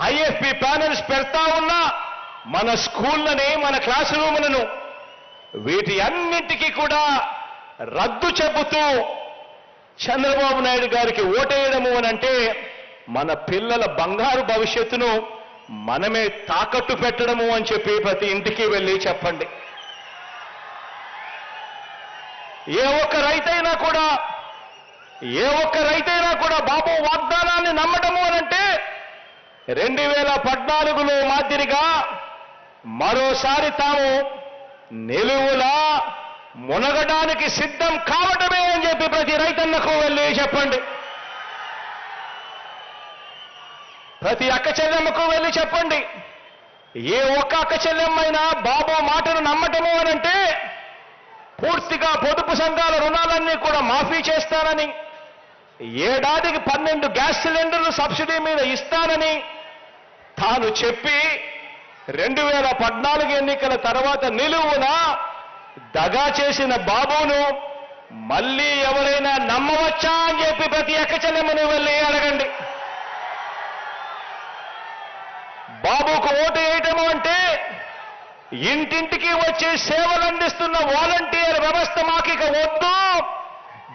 IFP panels పెడతా ఉన్నా మన స్కూళ్ళని, మన క్లాస్ రూములను వీటి అన్నింటికీ కూడా రద్దు చెబుతూ చంద్రబాబు నాయుడు గారికి ఓటేయడము అనంటే మన పిల్లల బంగారు భవిష్యత్తును మనమే తాకట్టు పెట్టడము అని చెప్పి ప్రతి ఇంటికి వెళ్ళి చెప్పండి. ఏ ఒక్క రైతైనా కూడా బాబు వాగ్దానాన్ని నమ్మటము అనంటే 2014లో మాదిరిగా మరోసారి తాము నిలువులా మునగడానికి సిద్ధం కావటమే అని చెప్పి ప్రతి రైతన్నకు వెళ్ళి చెప్పండి. ప్రతి అక్క చెల్లెమ్మకు వెళ్ళి చెప్పండి. ఏ ఒక్క అక్క చెల్లెమ్మైనా బాబు మాటను నమ్మటము అనంటే పూర్తిగా పొదుపు సంఘాల రుణాలన్నీ కూడా మాఫీ చేస్తానని, ఏడాదికి 12 గ్యాస్ సిలిండర్లు సబ్సిడీ మీద ఇస్తానని తాను చెప్పి 2014 ఎన్నికల తర్వాత నిలువున దగా చేసిన బాబును మళ్ళీ ఎవరైనా నమ్మవచ్చా అని చెప్పి ప్రతి అక్క చెల్లెమ్మని వెళ్ళి అడగండి. బాబుకు ఓటు వేయటము అంటే ఇంటింటికి వచ్చి సేవలు అందిస్తున్న వాలంటీర్ వ్యవస్థ మాకిక వద్దు,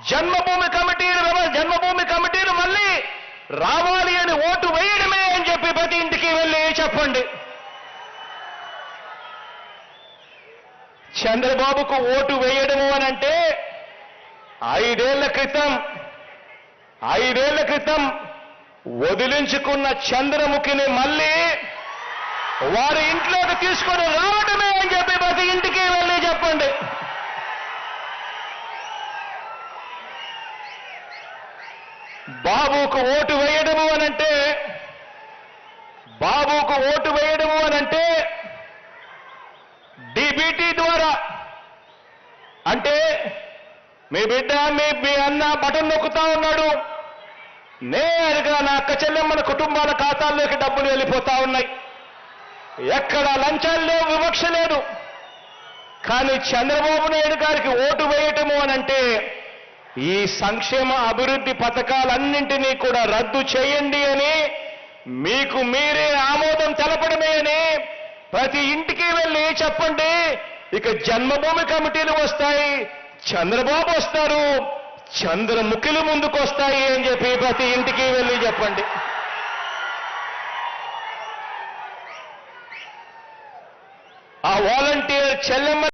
జన్మభూమి కమిటీలు మళ్ళీ రావాలి అని ఓటు వేయడమే అని చెప్పి ప్రతి ఇంటికి వెళ్ళి చెప్పండి. చంద్రబాబుకు ఓటు వేయడము అనంటే 5 ఏళ్ల క్రితం వదిలించుకున్న చంద్రముఖిని మళ్ళీ వారి ఇంట్లోకి తీసుకొని రావడమే అని చెప్పి ప్రతి ఇంటికి వెళ్ళి చెప్పండి. బాబుకు ఓటు వేయడము అనంటే డీబీటీ ద్వారా, అంటే మీ బిడ్డ మీ అన్న బటన్ నొక్కుతా ఉన్నాడు, నేరుగా నా అక్క చెల్లెమ్మల కుటుంబాల ఖాతాల్లోకి డబ్బులు వెళ్ళిపోతా ఉన్నాయి. ఎక్కడ లంచాలు లేవు, వివక్ష లేదు. కానీ చంద్రబాబు నాయుడు గారికి ఓటు వేయటము అనంటే ఈ సంక్షేమ అభివృద్ధి పథకాలన్నింటినీ కూడా రద్దు చేయండి అని, మీకు మీరే ఆమోదం తెలపడమే అని ప్రతి ఇంటికి వెళ్ళి చెప్పండి. ఇక జన్మభూమి కమిటీలు వస్తాయి, చంద్రబాబు వస్తారు, చంద్రముఖులు ముందుకు వస్తాయి అని చెప్పి ప్రతి ఇంటికి వెళ్ళి చెప్పండి. ఆ వాలంటీర్ చెల్లెమ్మ